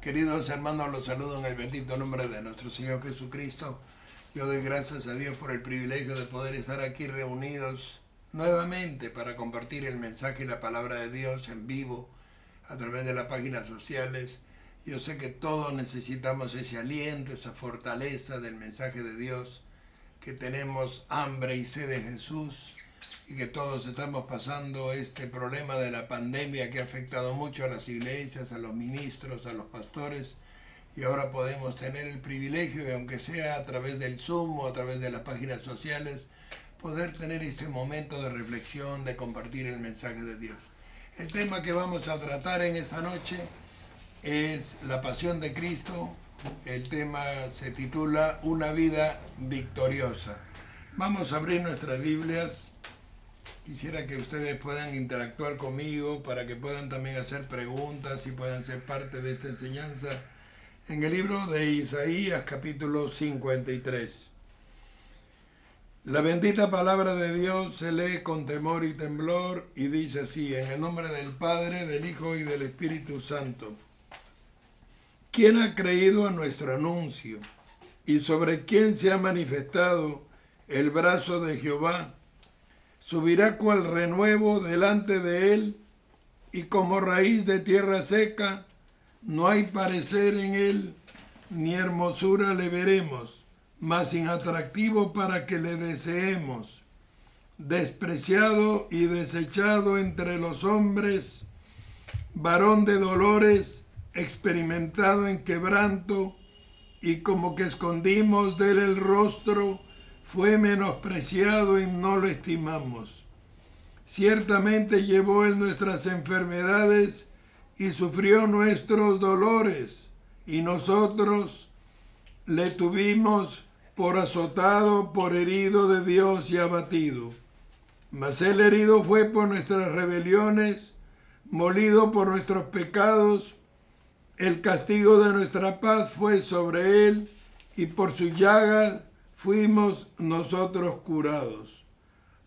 Queridos hermanos, los saludo en el bendito nombre de nuestro Señor Jesucristo. Yo doy gracias a Dios por el privilegio de poder estar aquí reunidos nuevamente para compartir el mensaje y la palabra de Dios en vivo a través de las páginas sociales. Yo sé que todos necesitamos ese aliento, esa fortaleza del mensaje de Dios, que tenemos hambre y sed de Jesús y que todos estamos pasando este problema de la pandemia que ha afectado mucho a las iglesias, a los ministros, a los pastores, y ahora podemos tener el privilegio de, aunque sea a través del Zoom o a través de las páginas sociales, poder tener este momento de reflexión, de compartir el mensaje de Dios. El tema que vamos a tratar en esta noche es la pasión de Cristo. El tema se titula Una vida victoriosa. Vamos a abrir nuestras Biblias. Quisiera que ustedes puedan interactuar conmigo para que puedan también hacer preguntas y puedan ser parte de esta enseñanza. En el libro de Isaías, capítulo 53. La bendita palabra de Dios se lee con temor y temblor y dice así: en el nombre del Padre, del Hijo y del Espíritu Santo. ¿Quién ha creído a nuestro anuncio? ¿Y sobre quién se ha manifestado el brazo de Jehová? Subirá cual renuevo delante de él, y como raíz de tierra seca, no hay parecer en él, ni hermosura le veremos, mas sin atractivo para que le deseemos. Despreciado y desechado entre los hombres, varón de dolores, experimentado en quebranto, y como que escondimos de él el rostro, fue menospreciado y no lo estimamos. Ciertamente llevó él nuestras enfermedades y sufrió nuestros dolores, y nosotros le tuvimos por azotado, por herido de Dios y abatido. Mas él herido fue por nuestras rebeliones, molido por nuestros pecados. El castigo de nuestra paz fue sobre él, y por sus llagas fuimos nosotros curados.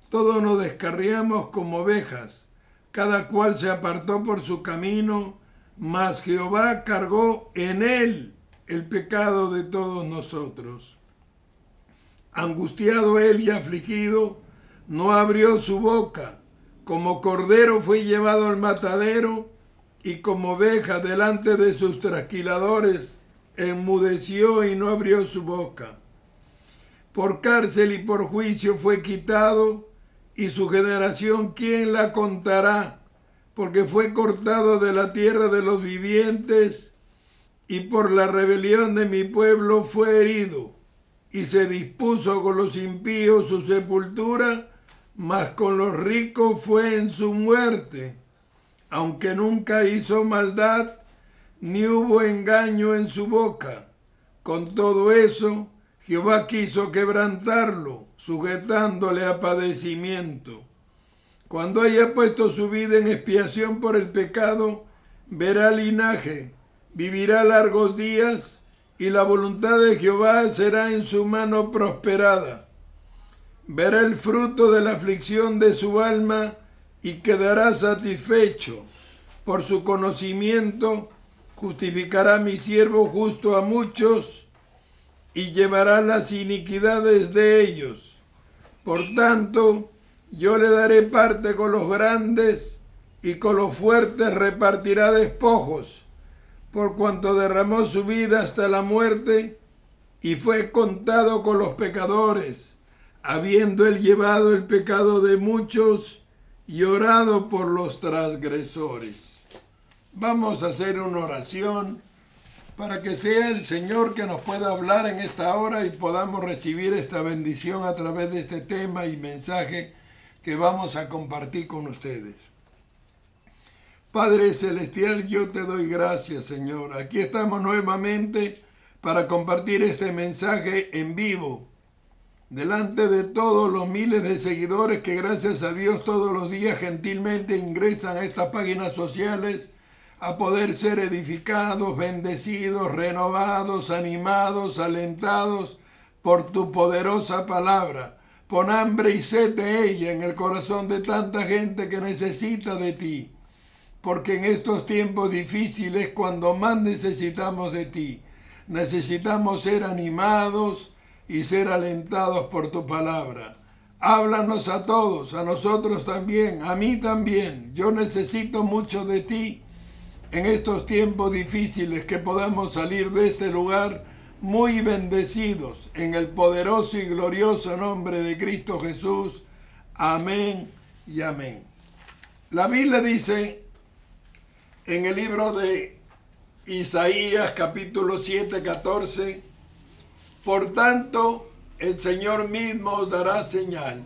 Todos nos descarriamos como ovejas, cada cual se apartó por su camino, mas Jehová cargó en él el pecado de todos nosotros. Angustiado él y afligido, no abrió su boca. Como cordero fue llevado al matadero, y como oveja delante de sus trasquiladores, enmudeció y no abrió su boca. Por cárcel y por juicio fue quitado, y su generación, ¿quién la contará? Porque fue cortado de la tierra de los vivientes, y por la rebelión de mi pueblo fue herido. Y se dispuso con los impíos su sepultura, mas con los ricos fue en su muerte. Aunque nunca hizo maldad, ni hubo engaño en su boca. Con todo eso, Jehová quiso quebrantarlo, sujetándole a padecimiento. Cuando haya puesto su vida en expiación por el pecado, verá linaje, vivirá largos días, y la voluntad de Jehová será en su mano prosperada. Verá el fruto de la aflicción de su alma, y quedará satisfecho. Por su conocimiento justificará mi siervo justo a muchos, y llevará las iniquidades de ellos. Por tanto, yo le daré parte con los grandes, y con los fuertes repartirá despojos, por cuanto derramó su vida hasta la muerte, y fue contado con los pecadores, habiendo él llevado el pecado de muchos, y orado por los transgresores. Vamos a hacer una oración para que sea el Señor que nos pueda hablar en esta hora y podamos recibir esta bendición a través de este tema y mensaje que vamos a compartir con ustedes. Padre Celestial, yo te doy gracias, Señor. Aquí estamos nuevamente para compartir este mensaje en vivo, delante de todos los miles de seguidores que gracias a Dios todos los días gentilmente ingresan a estas páginas sociales a poder ser edificados, bendecidos, renovados, animados, alentados por tu poderosa palabra. Pon hambre y sed de ella en el corazón de tanta gente que necesita de ti. porque en estos tiempos difíciles, cuando más necesitamos de ti, necesitamos ser animados y ser alentados por tu palabra. Háblanos a todos, a nosotros también, a mí también. Yo necesito mucho de ti en estos tiempos difíciles, que podamos salir de este lugar muy bendecidos en el poderoso y glorioso nombre de Cristo Jesús. Amén y amén. La Biblia dice en el libro de Isaías capítulo 7, 14, por tanto, el Señor mismo os dará señal.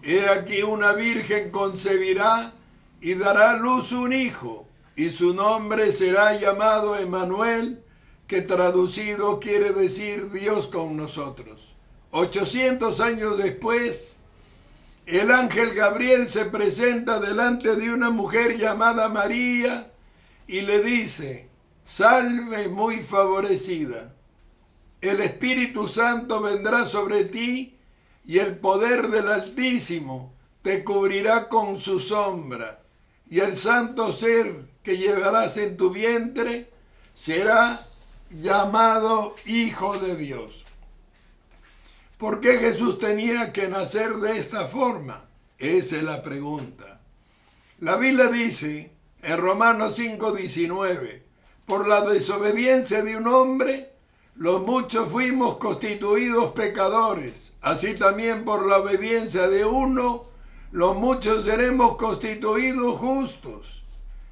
He aquí una virgen concebirá y dará a luz un hijo, y su nombre será llamado Emmanuel, que traducido quiere decir Dios con nosotros. 800 años después, el ángel Gabriel se presenta delante de una mujer llamada María y le dice: salve muy favorecida. El Espíritu Santo vendrá sobre ti y el poder del Altísimo te cubrirá con su sombra. Y el santo ser que llevarás en tu vientre será llamado Hijo de Dios. ¿Por qué Jesús tenía que nacer de esta forma? Esa es la pregunta. La Biblia dice en Romanos 5:19, por la desobediencia de un hombre, los muchos fuimos constituidos pecadores, así también por la obediencia de uno, los muchos seremos constituidos justos.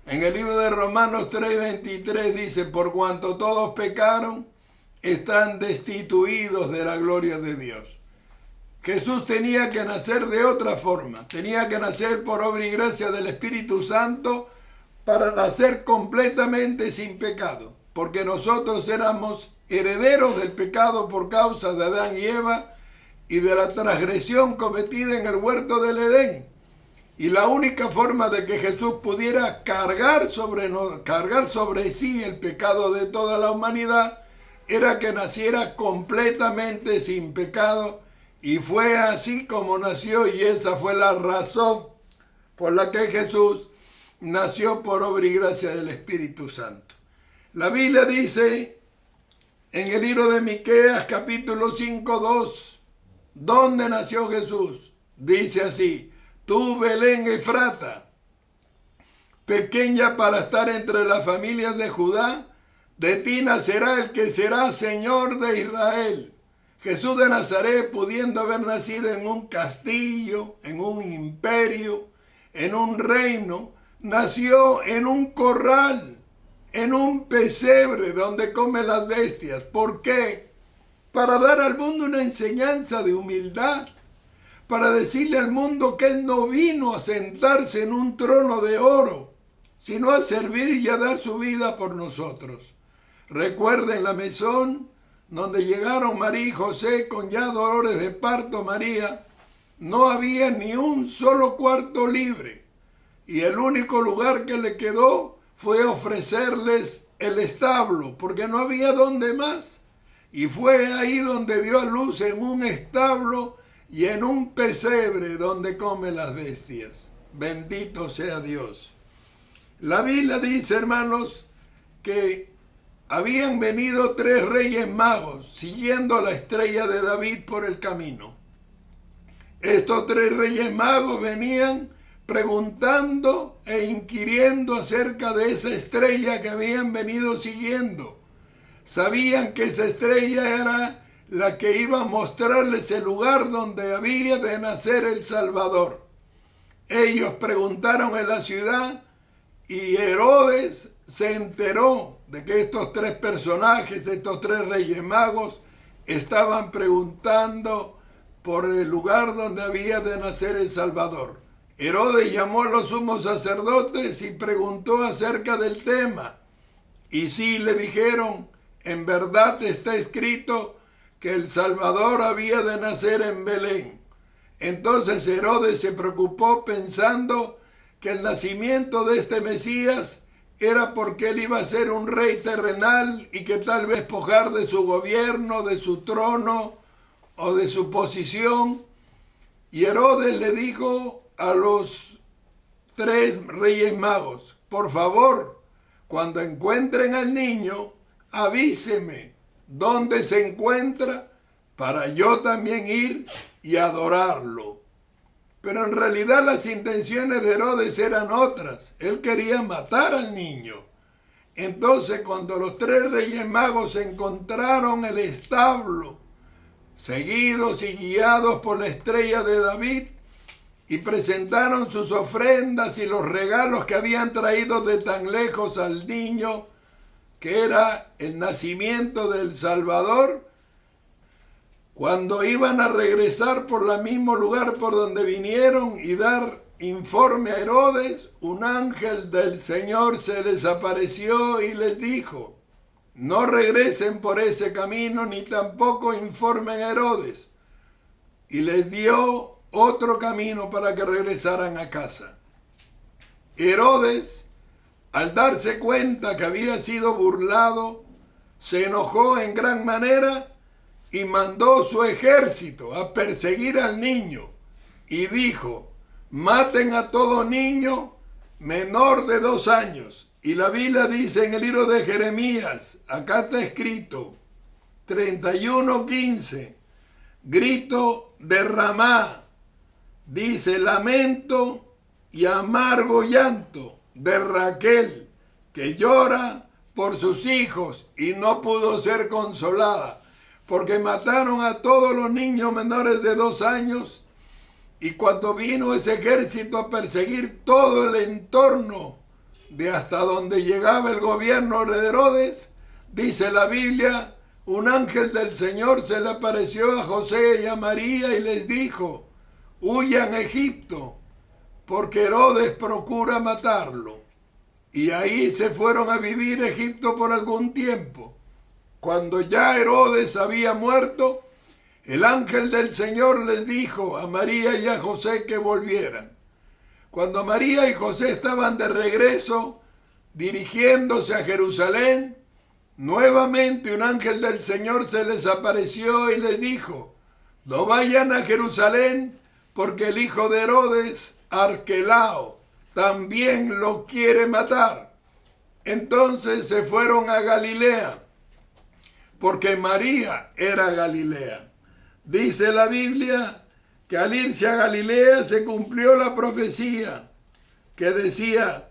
En el libro de Romanos 3:23 dice, por cuanto todos pecaron, están destituidos de la gloria de Dios. Jesús tenía que nacer de otra forma, tenía que nacer por obra y gracia del Espíritu Santo para nacer completamente sin pecado, porque nosotros éramos herederos del pecado por causa de Adán y Eva y de la transgresión cometida en el huerto del Edén. Y la única forma de que Jesús pudiera cargar sobre sí el pecado de toda la humanidad era que naciera completamente sin pecado, y fue así como nació, y esa fue la razón por la que Jesús nació por obra y gracia del Espíritu Santo. La Biblia dice en el libro de Miqueas capítulo 5:2, ¿dónde nació Jesús? Dice así: tú, Belén Efrata, pequeña para estar entre las familias de Judá, de ti nacerá el que será Señor de Israel. Jesús de Nazaret, pudiendo haber nacido en un castillo, en un imperio, en un reino, nació en un corral, en un pesebre donde comen las bestias. ¿Por qué? Para dar al mundo una enseñanza de humildad, para decirle al mundo que Él no vino a sentarse en un trono de oro, sino a servir y a dar su vida por nosotros. Recuerden la mesón donde llegaron María y José con ya dolores de parto. María, no había ni un solo cuarto libre, y el único lugar que le quedó fue ofrecerles el establo, porque no había donde más, y fue ahí donde dio a luz, en un establo y en un pesebre donde comen las bestias. Bendito sea Dios. La Biblia dice, hermanos, que habían venido 3 reyes magos siguiendo la estrella de David por el camino. Estos 3 reyes magos venían preguntando e inquiriendo acerca de esa estrella que habían venido siguiendo. Sabían que esa estrella era la que iba a mostrarles el lugar donde había de nacer el Salvador. Ellos preguntaron en la ciudad y Herodes se enteró de que estos 3 personajes, estos 3 reyes magos, estaban preguntando por el lugar donde había de nacer el Salvador. Herodes llamó a los sumos sacerdotes y preguntó acerca del tema. Y sí, le dijeron, en verdad está escrito que el Salvador había de nacer en Belén. Entonces Herodes se preocupó pensando que el nacimiento de este Mesías era porque él iba a ser un rey terrenal y que tal vez despojar de su gobierno, de su trono o de su posición. Y Herodes le dijo a los 3 reyes magos por favor, cuando encuentren al niño, avíseme dónde se encuentra para yo también ir y adorarlo. Pero en realidad las intenciones de Herodes eran otras. Él quería matar al niño. Entonces, cuando los 3 reyes magos encontraron el establo, seguidos y guiados por la estrella de David, y presentaron sus ofrendas y los regalos que habían traído de tan lejos al niño, que era el nacimiento del Salvador, cuando iban a regresar por el mismo lugar por donde vinieron y dar informe a Herodes, un ángel del Señor se les apareció y les dijo: no regresen por ese camino ni tampoco informen a Herodes. Y les dio otro camino para que regresaran a casa. Herodes, al darse cuenta que había sido burlado, se enojó en gran manera y mandó su ejército a perseguir al niño y dijo: maten a todo niño menor de 2 años. Y la Biblia dice en el libro de Jeremías, acá está escrito, 31:15, grito de Ramá, dice: lamento y amargo llanto de Raquel, que llora por sus hijos y no pudo ser consolada, porque mataron a todos los niños menores de 2 años. Y cuando vino ese ejército a perseguir todo el entorno de hasta donde llegaba el gobierno de Herodes, dice la Biblia, un ángel del Señor se le apareció a José y a María y les dijo: huyan a Egipto, porque Herodes procura matarlo. Y ahí se fueron a vivir a Egipto por algún tiempo. Cuando ya Herodes había muerto, el ángel del Señor les dijo a María y a José que volvieran. Cuando María y José estaban de regreso, dirigiéndose a Jerusalén, nuevamente un ángel del Señor se les apareció y les dijo: no vayan a Jerusalén, porque el hijo de Herodes, Arquelao, también lo quiere matar. Entonces se fueron a Galilea, porque María era Galilea. Dice la Biblia que al irse a Galilea se cumplió la profecía que decía: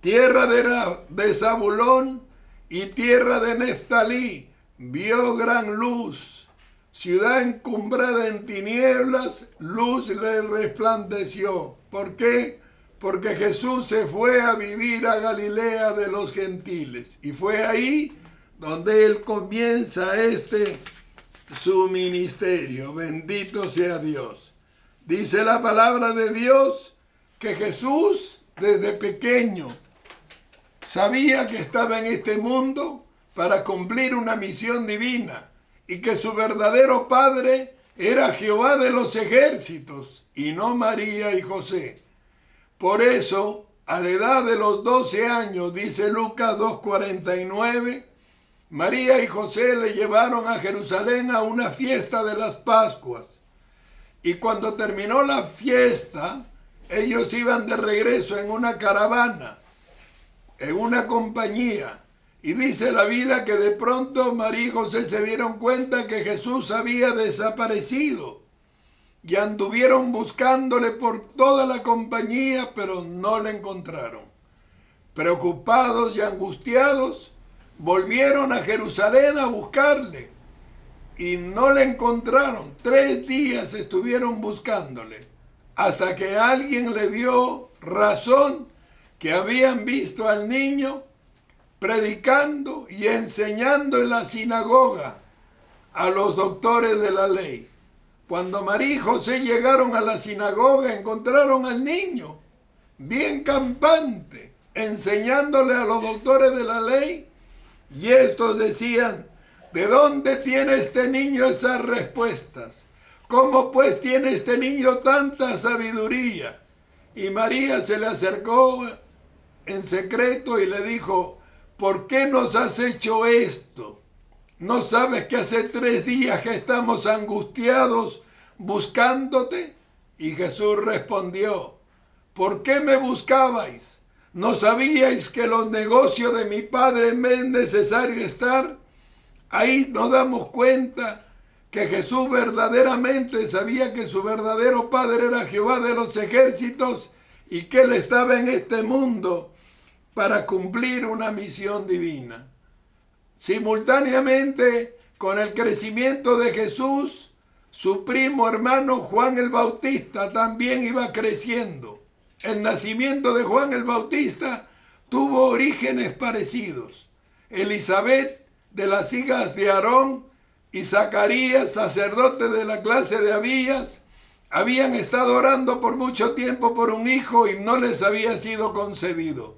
tierra de Zabulón y tierra de Neftalí vio gran luz, ciudad encumbrada en tinieblas, luz le resplandeció. ¿Por qué? Porque Jesús se fue a vivir a Galilea de los gentiles, y fue ahí donde él comienza su ministerio. Bendito sea Dios. Dice la palabra de Dios que Jesús desde pequeño sabía que estaba en este mundo para cumplir una misión divina y que su verdadero padre era Jehová de los ejércitos y no María y José. Por eso, a la edad de los 12 años, dice Lucas 2:49, María y José le llevaron a Jerusalén a una fiesta de las Pascuas. Y cuando terminó la fiesta, ellos iban de regreso en una caravana, en una compañía. Y dice la Biblia que de pronto María y José se dieron cuenta que Jesús había desaparecido. Y anduvieron buscándole por toda la compañía, pero no le encontraron. Preocupados y angustiados, volvieron a Jerusalén a buscarle y no le encontraron. 3 días estuvieron buscándole hasta que alguien le dio razón que habían visto al niño predicando y enseñando en la sinagoga a los doctores de la ley. Cuando María y José llegaron a la sinagoga, encontraron al niño bien campante, enseñándole a los doctores de la ley. Y estos decían: ¿de dónde tiene este niño esas respuestas? ¿Cómo pues tiene este niño tanta sabiduría? Y María se le acercó en secreto y le dijo: ¿por qué nos has hecho esto? ¿No sabes que hace 3 días que estamos angustiados buscándote? Y Jesús respondió: ¿por qué me buscabais? ¿No sabíais que los negocios de mi padre me es necesario estar? Ahí nos damos cuenta que Jesús verdaderamente sabía que su verdadero Padre era Jehová de los ejércitos y que Él estaba en este mundo para cumplir una misión divina. Simultáneamente con el crecimiento de Jesús, su primo hermano Juan el Bautista también iba creciendo. El nacimiento de Juan el Bautista tuvo orígenes parecidos. Elizabeth, de las hijas de Aarón, y Zacarías, sacerdote de la clase de Abías, habían estado orando por mucho tiempo por un hijo y no les había sido concebido.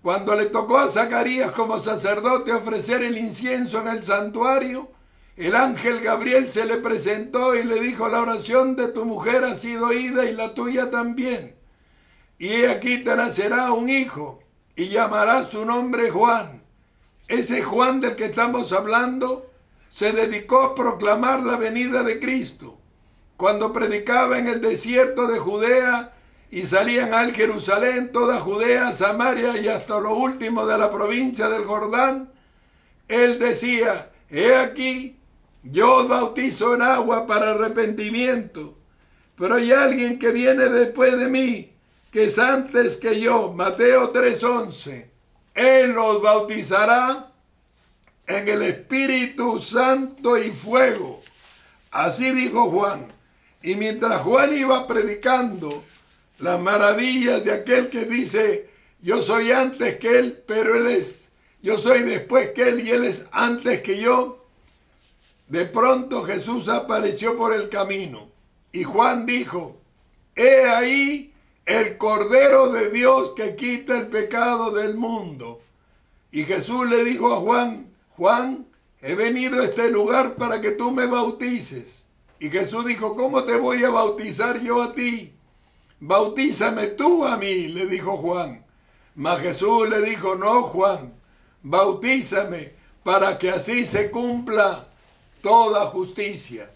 Cuando le tocó a Zacarías como sacerdote ofrecer el incienso en el santuario, el ángel Gabriel se le presentó y le dijo: la oración de tu mujer ha sido oída y la tuya también. Y he aquí te nacerá un hijo y llamará su nombre Juan. Ese Juan del que estamos hablando se dedicó a proclamar la venida de Cristo. Cuando predicaba en el desierto de Judea y salían al Jerusalén, toda Judea, Samaria y hasta lo último de la provincia del Jordán, él decía: he aquí, yo os bautizo en agua para arrepentimiento, pero hay alguien que viene después de mí, que es antes que yo. Mateo 3:11. Él os bautizará en el Espíritu Santo y fuego. Así dijo Juan. Y mientras Juan iba predicando las maravillas de aquel que dice: yo soy antes que él, pero él es, yo soy después que él y él es antes que yo, de pronto Jesús apareció por el camino. Y Juan dijo: he ahí el Cordero de Dios que quita el pecado del mundo. Y Jesús le dijo a Juan: Juan, he venido a este lugar para que tú me bautices. Y Jesús dijo: ¿cómo te voy a bautizar yo a ti? Bautízame tú a mí, le dijo Juan. Mas Jesús le dijo: no, Juan, bautízame para que así se cumpla toda justicia.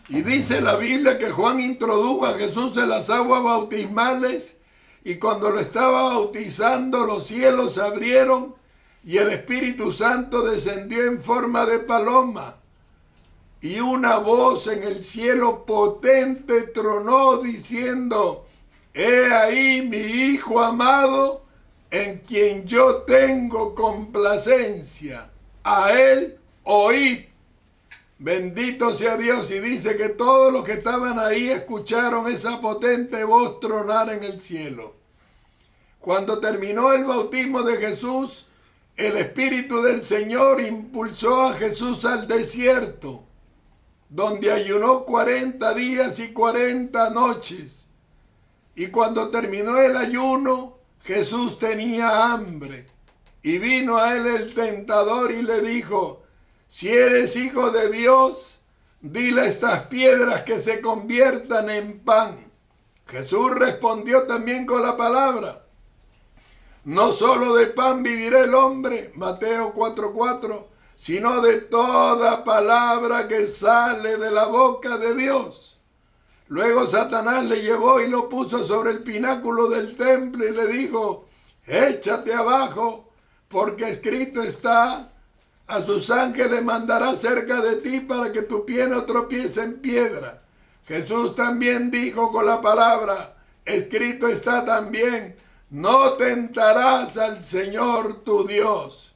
Y dice la Biblia que Juan introdujo a Jesús en las aguas bautismales, y cuando lo estaba bautizando los cielos se abrieron y el Espíritu Santo descendió en forma de paloma. Y una voz en el cielo potente tronó diciendo: he ahí mi Hijo amado, en quien yo tengo complacencia. A él oíd. Bendito sea Dios. Y dice que todos los que estaban ahí escucharon esa potente voz tronar en el cielo. Cuando terminó el bautismo de Jesús, el Espíritu del Señor impulsó a Jesús al desierto, donde ayunó 40 días y 40 noches. Y cuando terminó el ayuno, Jesús tenía hambre. Y vino a él el tentador y le dijo: si eres hijo de Dios, dile a estas piedras que se conviertan en pan. Jesús respondió también con la palabra: no solo de pan vivirá el hombre, Mateo 4:4, sino de toda palabra que sale de la boca de Dios. Luego Satanás le llevó y lo puso sobre el pináculo del templo y le dijo: échate abajo, porque escrito está: a sus ángeles mandará cerca de ti para que tu pie no tropiece en piedra. Jesús también dijo con la palabra: escrito está también: no tentarás al Señor tu Dios.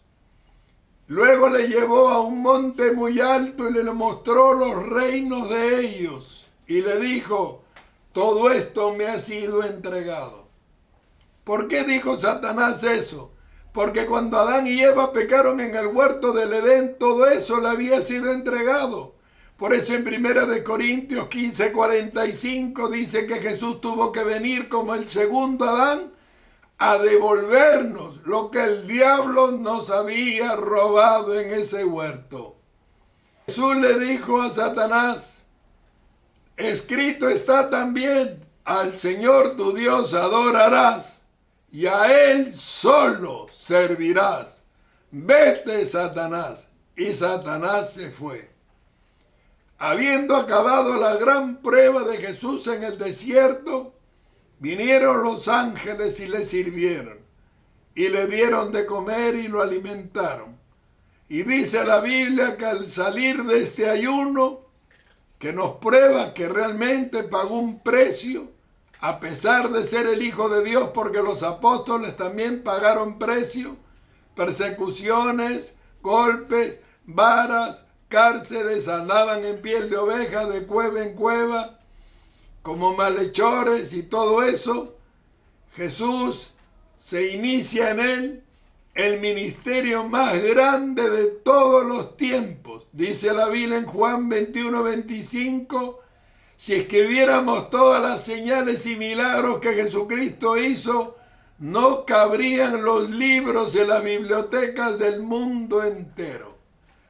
Luego le llevó a un monte muy alto y le mostró los reinos de ellos. Y le dijo: todo esto me ha sido entregado. ¿Por qué dijo Satanás eso? Porque cuando Adán y Eva pecaron en el huerto del Edén, todo eso le había sido entregado. Por eso en 1 Corintios 15:45 dice que Jesús tuvo que venir como el segundo Adán a devolvernos lo que el diablo nos había robado en ese huerto. Jesús le dijo a Satanás: escrito está también: al Señor tu Dios adorarás y a Él solo servirás. Vete, Satanás. Y Satanás se fue. Habiendo acabado la gran prueba de Jesús en el desierto, Vinieron los ángeles y le sirvieron, y le dieron de comer y lo alimentaron. Y dice la Biblia que al salir de este ayuno, que nos prueba que realmente pagó un precio, a pesar de ser el Hijo de Dios, porque los apóstoles también pagaron precio, persecuciones, golpes, varas, cárceles, andaban en piel de oveja, de cueva en cueva, como malhechores y todo eso. Jesús se inicia en él el ministerio más grande de todos los tiempos. Dice la Biblia en Juan 21:25, si escribiéramos todas las señales y milagros que Jesucristo hizo, no cabrían los libros en las bibliotecas del mundo entero.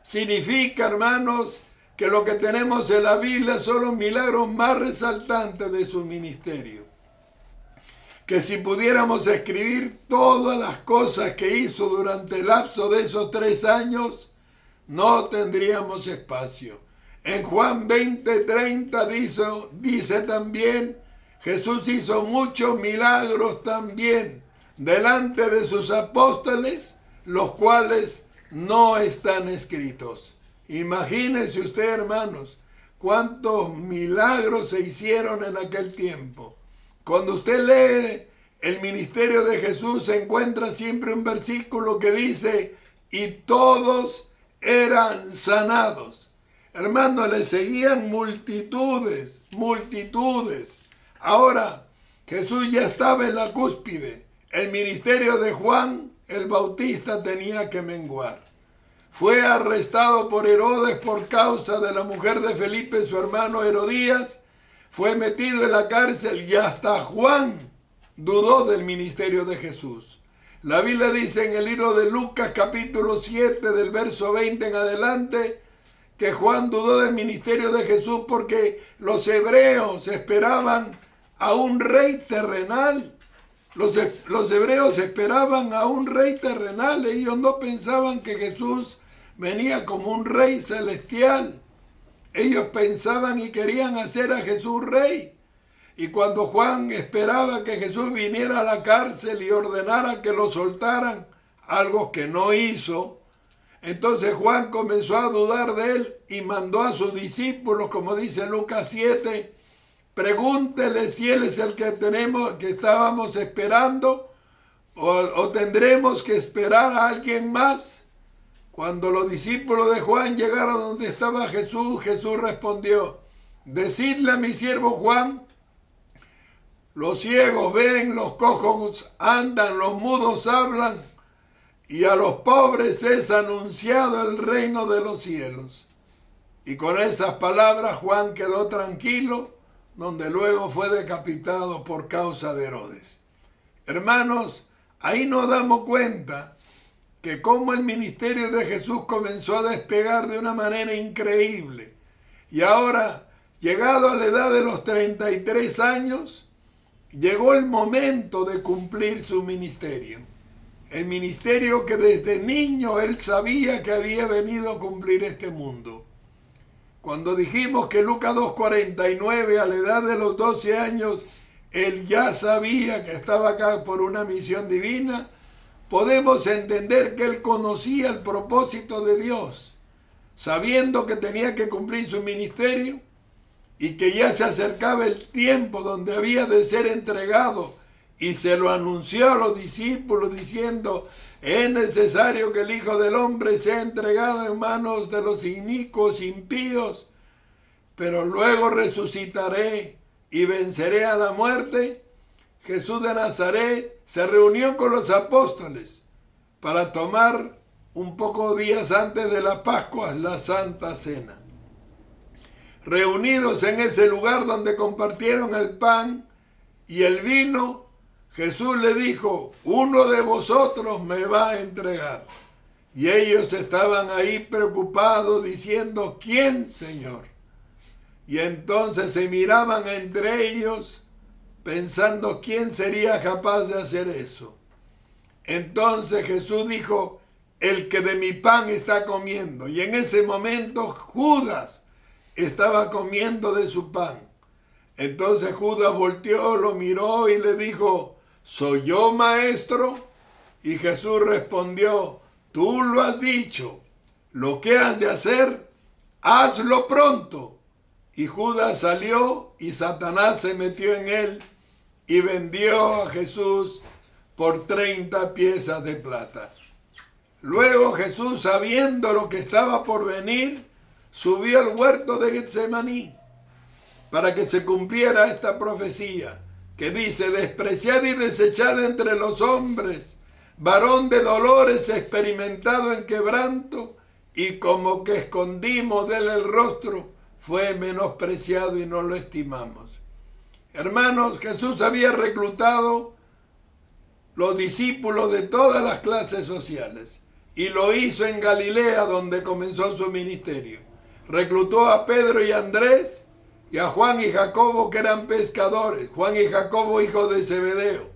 Significa, hermanos, que lo que tenemos en la Biblia son los milagros más resaltantes de su ministerio. Que si pudiéramos escribir todas las cosas que hizo durante el lapso de esos 3 años, no tendríamos espacio. En Juan 20:30 dice también, Jesús hizo muchos milagros también delante de sus apóstoles, los cuales no están escritos. Imagínense usted, hermanos, cuántos milagros se hicieron en aquel tiempo. Cuando usted lee el ministerio de Jesús, se encuentra siempre un versículo que dice, y todos eran sanados. Hermanos, le seguían multitudes. Ahora, Jesús ya estaba en la cúspide. El ministerio de Juan el Bautista tenía que menguar. Fue arrestado por Herodes por causa de la mujer de Felipe, su hermano Herodías. Fue metido en la cárcel y hasta Juan dudó del ministerio de Jesús. La Biblia dice en el libro de Lucas capítulo 7 del verso 20 en adelante que Juan dudó del ministerio de Jesús porque los hebreos esperaban a un rey terrenal. Los hebreos esperaban a un rey terrenal. Ellos no pensaban que Jesús venía como un rey celestial. Ellos pensaban y querían hacer a Jesús rey. Y cuando Juan esperaba que Jesús viniera a la cárcel y ordenara que lo soltaran, algo que no hizo, entonces Juan comenzó a dudar de él y mandó a sus discípulos, como dice Lucas 7, pregúntele si él es el que estábamos esperando o tendremos que esperar a alguien más. Cuando los discípulos de Juan llegaron donde estaba Jesús, Jesús respondió, decidle a mi siervo Juan, los ciegos ven, los cojos andan, los mudos hablan, y a los pobres es anunciado el reino de los cielos. Y con esas palabras Juan quedó tranquilo, donde luego fue decapitado por causa de Herodes. Hermanos, ahí nos damos cuenta que cómo el ministerio de Jesús comenzó a despegar de una manera increíble. Y ahora, llegado a la edad de los 33 años, llegó el momento de cumplir su ministerio. El ministerio que desde niño él sabía que había venido a cumplir este mundo. Cuando dijimos que Lucas 2:49, a la edad de los 12 años, él ya sabía que estaba acá por una misión divina, podemos entender que él conocía el propósito de Dios, sabiendo que tenía que cumplir su ministerio y que ya se acercaba el tiempo donde había de ser entregado, y se lo anunció a los discípulos diciendo, es necesario que el Hijo del Hombre sea entregado en manos de los inicuos impíos, pero luego resucitaré y venceré a la muerte. Jesús de Nazaret se reunió con los apóstoles para tomar un poco días antes de la Pascua la Santa Cena. Reunidos en ese lugar donde compartieron el pan y el vino, Jesús le dijo, uno de vosotros me va a entregar. Y ellos estaban ahí preocupados diciendo, ¿quién, Señor? Y entonces se miraban entre ellos pensando quién sería capaz de hacer eso. Entonces Jesús dijo, el que de mi pan está comiendo. Y en ese momento Judas estaba comiendo de su pan. Entonces Judas volteó, lo miró y le dijo, ¿soy yo, maestro? Y Jesús respondió, tú lo has dicho, lo que has de hacer, hazlo pronto. Y Judas salió y Satanás se metió en él y vendió a Jesús por 30 piezas de plata. Luego Jesús, sabiendo lo que estaba por venir, subió al huerto de Getsemaní para que se cumpliera esta profecía que dice, despreciad y desechad entre los hombres, varón de dolores experimentado en quebranto, y como que escondimos de él el rostro, fue menospreciado y no lo estimamos. Hermanos, Jesús había reclutado los discípulos de todas las clases sociales y lo hizo en Galilea, donde comenzó su ministerio. Reclutó a Pedro y Andrés y a Juan y Jacobo, que eran pescadores, Juan y Jacobo, hijos de Zebedeo.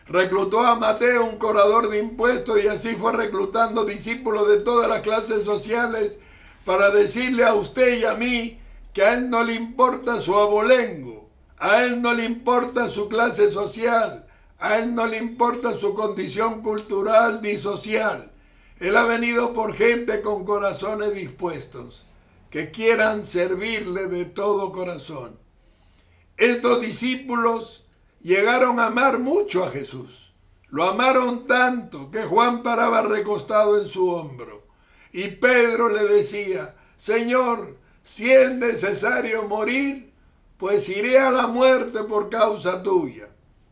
Reclutó a Mateo, un cobrador de impuestos, y así fue reclutando discípulos de todas las clases sociales para decirle a usted y a mí que a él no le importa su abolengo, a él no le importa su clase social, a él no le importa su condición cultural ni social. Él ha venido por gente con corazones dispuestos, que quieran servirle de todo corazón. Estos discípulos llegaron a amar mucho a Jesús. Lo amaron tanto que Juan paraba recostado en su hombro. Y Pedro le decía, Señor, si es necesario morir, pues iré a la muerte por causa tuya.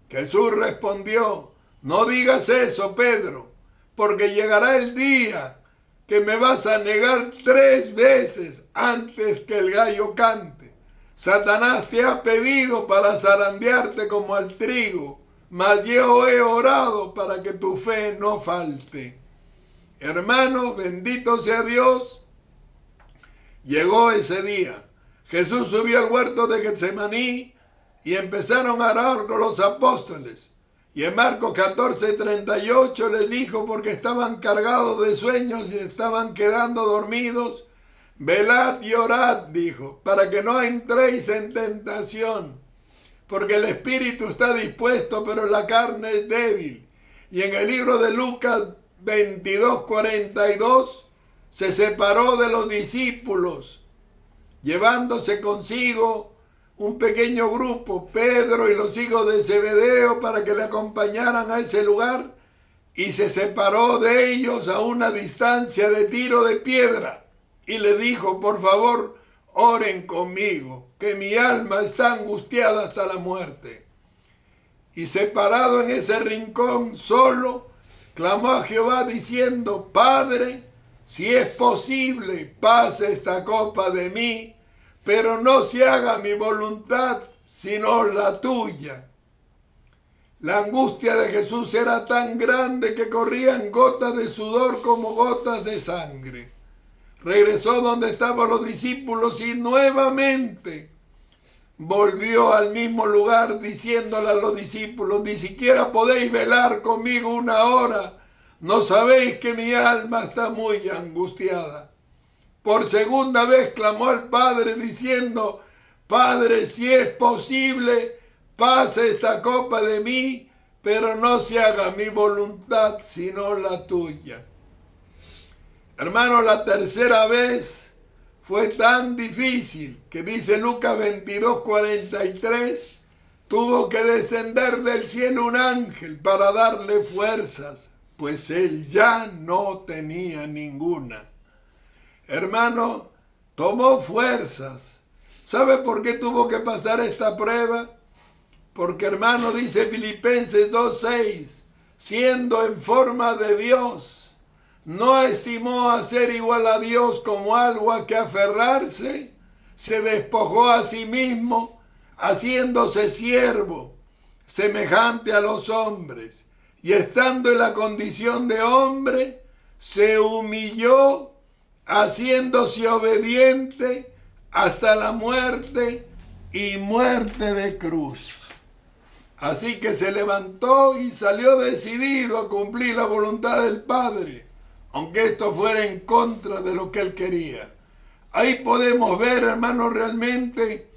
Jesús respondió, no digas eso, Pedro, porque llegará el día que me vas a negar 3 veces antes que el gallo cante. Satanás te ha pedido para zarandearte como al trigo, mas yo he orado para que tu fe no falte. Hermano, bendito sea Dios. Llegó ese día. Jesús subió al huerto de Getsemaní y empezaron a orar con los apóstoles. Y en Marcos 14:38 les dijo, porque estaban cargados de sueños y estaban quedando dormidos, velad y orad, dijo, para que no entréis en tentación, porque el espíritu está dispuesto, pero la carne es débil. Y en el libro de Lucas 22:42 se separó de los discípulos, llevándose consigo un pequeño grupo, Pedro y los hijos de Zebedeo, para que le acompañaran a ese lugar, y se separó de ellos a una distancia de tiro de piedra, y le dijo, por favor, oren conmigo, que mi alma está angustiada hasta la muerte. Y separado en ese rincón solo, clamó a Jehová diciendo, Padre, si es posible, pase esta copa de mí, pero no se haga mi voluntad, sino la tuya. La angustia de Jesús era tan grande que corrían gotas de sudor como gotas de sangre. Regresó donde estaban los discípulos y nuevamente volvió al mismo lugar diciéndole a los discípulos, ni siquiera podéis velar conmigo 1 hora, no sabéis que mi alma está muy angustiada. Por segunda vez clamó al Padre diciendo, Padre, si es posible, pase esta copa de mí, pero no se haga mi voluntad, sino la tuya. Hermano, la tercera vez fue tan difícil que dice Lucas 22:43, tuvo que descender del cielo un ángel para darle fuerzas, pues él ya no tenía ninguna. Hermano, tomó fuerzas. ¿Sabe por qué tuvo que pasar esta prueba? Porque, hermano, dice Filipenses 2:6, siendo en forma de Dios, no estimó a ser igual a Dios como algo a que aferrarse, se despojó a sí mismo, haciéndose siervo, semejante a los hombres, y estando en la condición de hombre, se humilló, haciéndose obediente hasta la muerte y muerte de cruz. Así que se levantó y salió decidido a cumplir la voluntad del Padre, aunque esto fuera en contra de lo que él quería. Ahí podemos ver, hermanos, realmente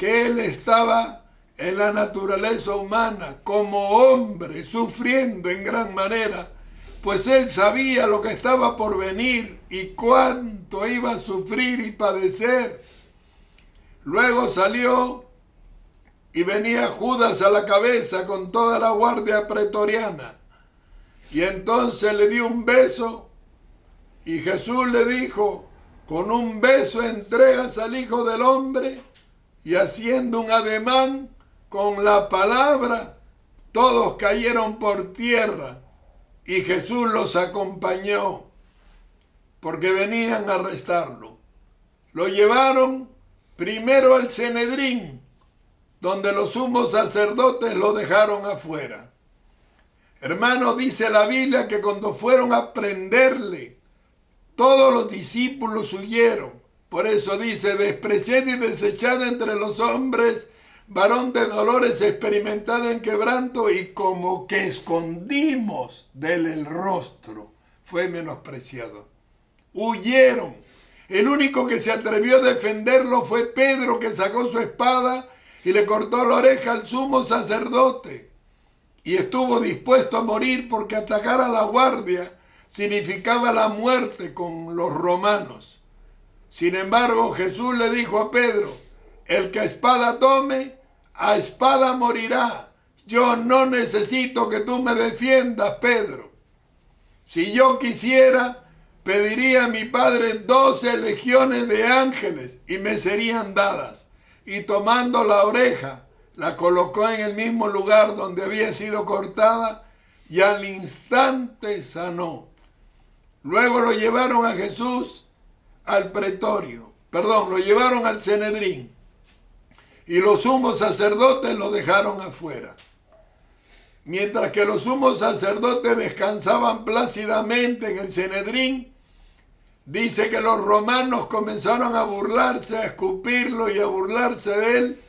que él estaba en la naturaleza humana, como hombre, sufriendo en gran manera, pues él sabía lo que estaba por venir y cuánto iba a sufrir y padecer. Luego salió y venía Judas a la cabeza con toda la guardia pretoriana. Y entonces le dio un beso y Jesús le dijo, con un beso entregas al Hijo del Hombre, y haciendo un ademán con la palabra, todos cayeron por tierra y Jesús los acompañó porque venían a arrestarlo. Lo llevaron primero al Sanedrín, donde los sumos sacerdotes lo dejaron afuera. Hermanos, dice la Biblia que cuando fueron a prenderle, todos los discípulos huyeron. Por eso dice, despreciado y desechado entre los hombres, varón de dolores, experimentado en quebranto, y como que escondimos de él el rostro, fue menospreciado. Huyeron. El único que se atrevió a defenderlo fue Pedro, que sacó su espada y le cortó la oreja al sumo sacerdote. Y estuvo dispuesto a morir porque atacar a la guardia significaba la muerte con los romanos. Sin embargo, Jesús le dijo a Pedro, el que espada tome, a espada morirá. Yo no necesito que tú me defiendas, Pedro. Si yo quisiera, pediría a mi Padre 12 legiones de ángeles y me serían dadas. Y tomando la oreja, la colocó en el mismo lugar donde había sido cortada y al instante sanó. Luego lo llevaron a Jesús lo llevaron al Sanedrín y los sumos sacerdotes lo dejaron afuera. Mientras que los sumos sacerdotes descansaban plácidamente en el Sanedrín, dice que los romanos comenzaron a burlarse, a escupirlo y a burlarse de él,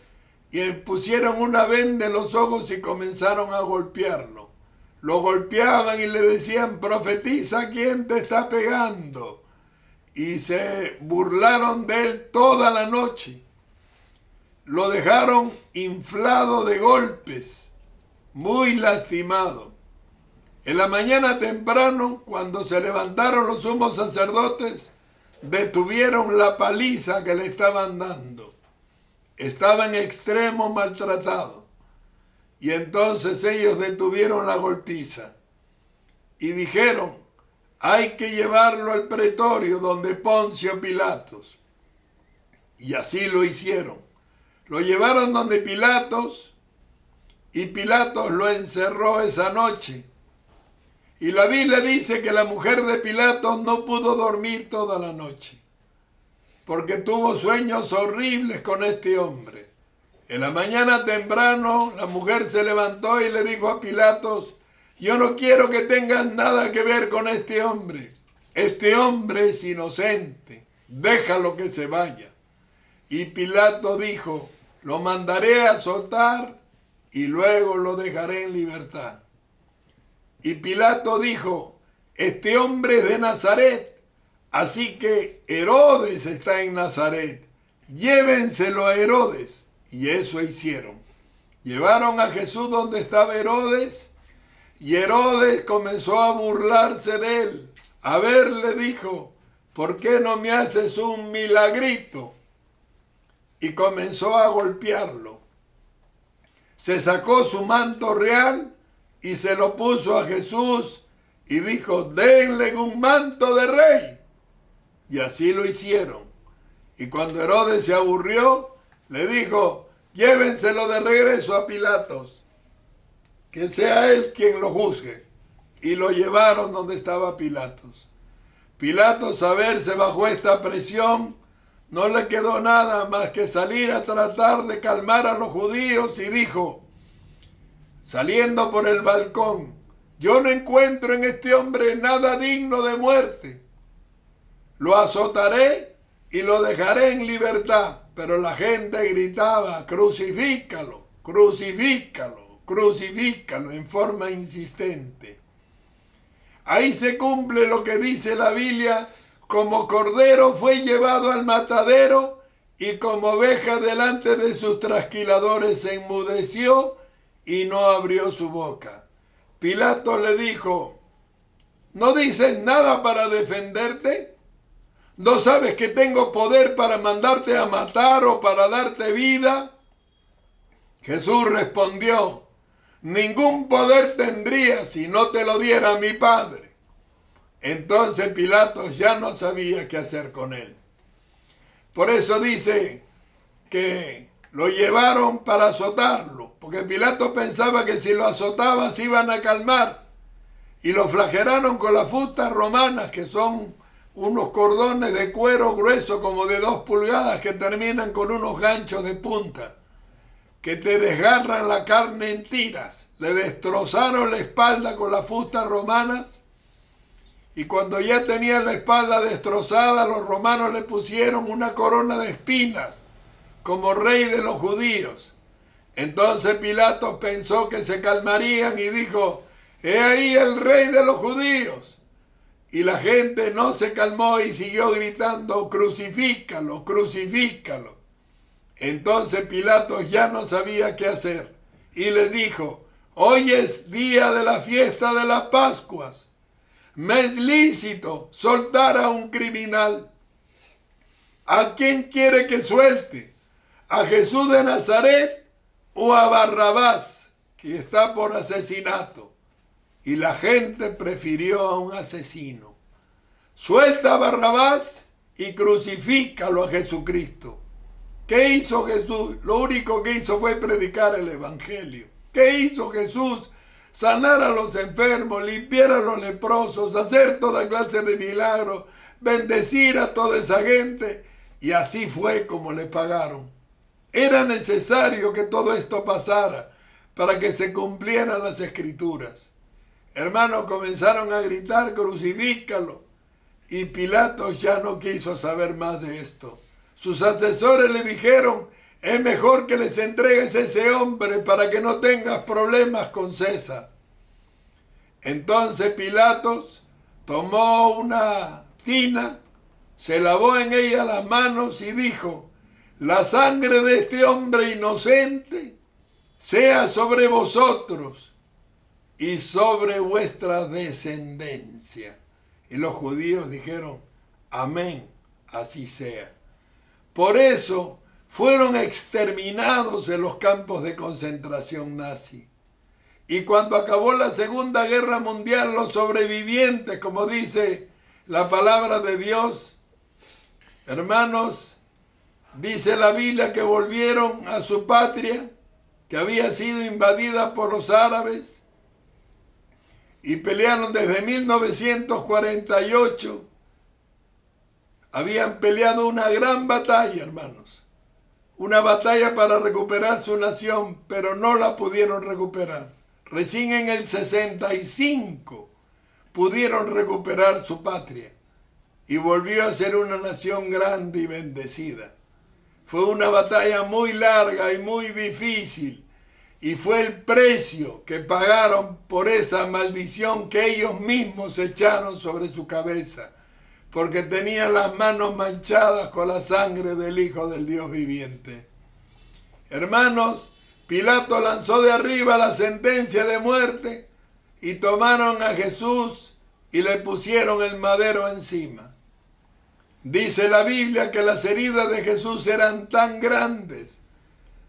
y le pusieron una venda en los ojos y comenzaron a golpearlo. Lo golpeaban y le decían, profetiza quién te está pegando. Y se burlaron de él toda la noche. Lo dejaron inflado de golpes, muy lastimado. En la mañana temprano, cuando se levantaron los sumos sacerdotes, detuvieron la paliza que le estaban dando. Estaba en extremo maltratado. Y entonces ellos detuvieron la golpiza y dijeron, hay que llevarlo al pretorio donde Poncio Pilatos. Y así lo hicieron. Lo llevaron donde Pilatos y Pilatos lo encerró esa noche. Y la Biblia dice que la mujer de Pilatos no pudo dormir toda la noche porque tuvo sueños horribles con este hombre. En la mañana temprano la mujer se levantó y le dijo a Pilatos, yo no quiero que tengas nada que ver con este hombre. Este hombre es inocente. Déjalo que se vaya. Y Pilato dijo, lo mandaré a azotar y luego lo dejaré en libertad. Y Pilato dijo, este hombre es de Nazaret, así que Herodes está en Nazaret. Llévenselo a Herodes. Y eso hicieron. Llevaron a Jesús donde estaba Herodes. Y Herodes comenzó a burlarse de él. A ver, le dijo, ¿por qué no me haces un milagrito? Y comenzó a golpearlo. Se sacó su manto real y se lo puso a Jesús y dijo, denle un manto de rey. Y así lo hicieron. Y cuando Herodes se aburrió, le dijo, llévenselo de regreso a Pilatos. Que sea él quien lo juzgue. Y lo llevaron donde estaba Pilatos. Pilatos, a verse bajo esta presión, no le quedó nada más que salir a tratar de calmar a los judíos y dijo, saliendo por el balcón, yo no encuentro en este hombre nada digno de muerte. Lo azotaré y lo dejaré en libertad. Pero la gente gritaba, crucifícalo, crucifícalo. Crucifícalo en forma insistente. Ahí se cumple lo que dice la Biblia, como cordero fue llevado al matadero y como oveja delante de sus trasquiladores se enmudeció y no abrió su boca. Pilato le dijo: ¿no dices nada para defenderte? ¿No sabes que tengo poder para mandarte a matar o para darte vida? Jesús respondió: ningún poder tendría si no te lo diera mi Padre. Entonces Pilato ya no sabía qué hacer con él. Por eso dice que lo llevaron para azotarlo, porque Pilato pensaba que si lo azotaban se iban a calmar, y lo flagelaron con las fustas romanas, que son unos cordones de cuero grueso como de 2 pulgadas que terminan con unos ganchos de punta, que te desgarran la carne en tiras. Le destrozaron la espalda con las fustas romanas, y cuando ya tenía la espalda destrozada, los romanos le pusieron una corona de espinas como rey de los judíos. Entonces Pilato pensó que se calmarían y dijo: «He ahí el rey de los judíos». Y la gente no se calmó y siguió gritando: «Crucifícalo, crucifícalo». Entonces Pilato ya no sabía qué hacer y le dijo: «Hoy es día de la fiesta de las Pascuas. Me es lícito soltar a un criminal. ¿A quién quiere que suelte? ¿A Jesús de Nazaret o a Barrabás, que está por asesinato?». Y la gente prefirió a un asesino. Suelta a Barrabás y crucifícalo a Jesucristo. ¿Qué hizo Jesús? Lo único que hizo fue predicar el Evangelio. ¿Qué hizo Jesús? Sanar a los enfermos, limpiar a los leprosos, hacer toda clase de milagros, bendecir a toda esa gente. Y así fue como le pagaron. Era necesario que todo esto pasara para que se cumplieran las Escrituras. Hermanos, comenzaron a gritar: «Crucifícalo». Y Pilato ya no quiso saber más de esto. Sus asesores le dijeron: «Es mejor que les entregues a ese hombre para que no tengas problemas con César». Entonces Pilatos tomó una tina, se lavó en ella las manos y dijo: «La sangre de este hombre inocente sea sobre vosotros y sobre vuestra descendencia». Y los judíos dijeron: «Amén, así sea». Por eso fueron exterminados en los campos de concentración nazi. Y cuando acabó la Segunda Guerra Mundial, los sobrevivientes, como dice la palabra de Dios, hermanos, dice la Biblia que volvieron a su patria, que había sido invadida por los árabes, y pelearon desde 1948. Habían peleado una gran batalla, hermanos. Una batalla para recuperar su nación, pero no la pudieron recuperar. Recién en el 65 pudieron recuperar su patria y volvió a ser una nación grande y bendecida. Fue una batalla muy larga y muy difícil, y fue el precio que pagaron por esa maldición que ellos mismos echaron sobre su cabeza, porque tenían las manos manchadas con la sangre del Hijo del Dios viviente. Hermanos, Pilato lanzó de arriba la sentencia de muerte y tomaron a Jesús y le pusieron el madero encima. Dice la Biblia que las heridas de Jesús eran tan grandes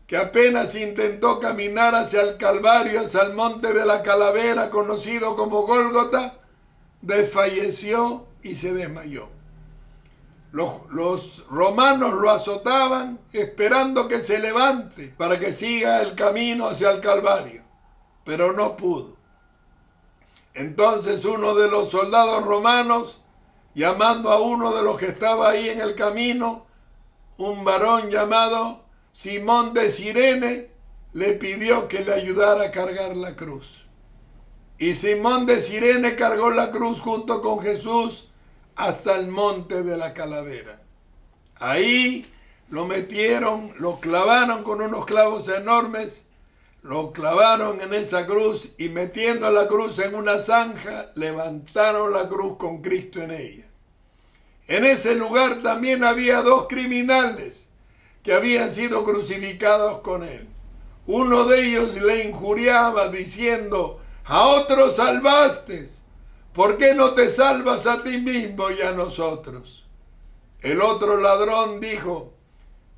que apenas intentó caminar hacia el Calvario, hacia el monte de la Calavera, conocido como Gólgota, desfalleció y se desmayó. Los romanos lo azotaban esperando que se levante para que siga el camino hacia el Calvario, pero no pudo. Entonces uno de los soldados romanos, llamando a uno de los que estaba ahí en el camino, un varón llamado Simón de Cirene, le pidió que le ayudara a cargar la cruz. Y Simón de Cirene cargó la cruz junto con Jesús hasta el monte de la Calavera. Ahí lo metieron, lo clavaron con unos clavos enormes, lo clavaron en esa cruz y metiendo la cruz en una zanja, levantaron la cruz con Cristo en ella. En ese lugar también había 2 criminales que habían sido crucificados con él. Uno de ellos le injuriaba diciendo: a otros salvaste, ¿por qué no te salvas a ti mismo y a nosotros? El otro ladrón dijo: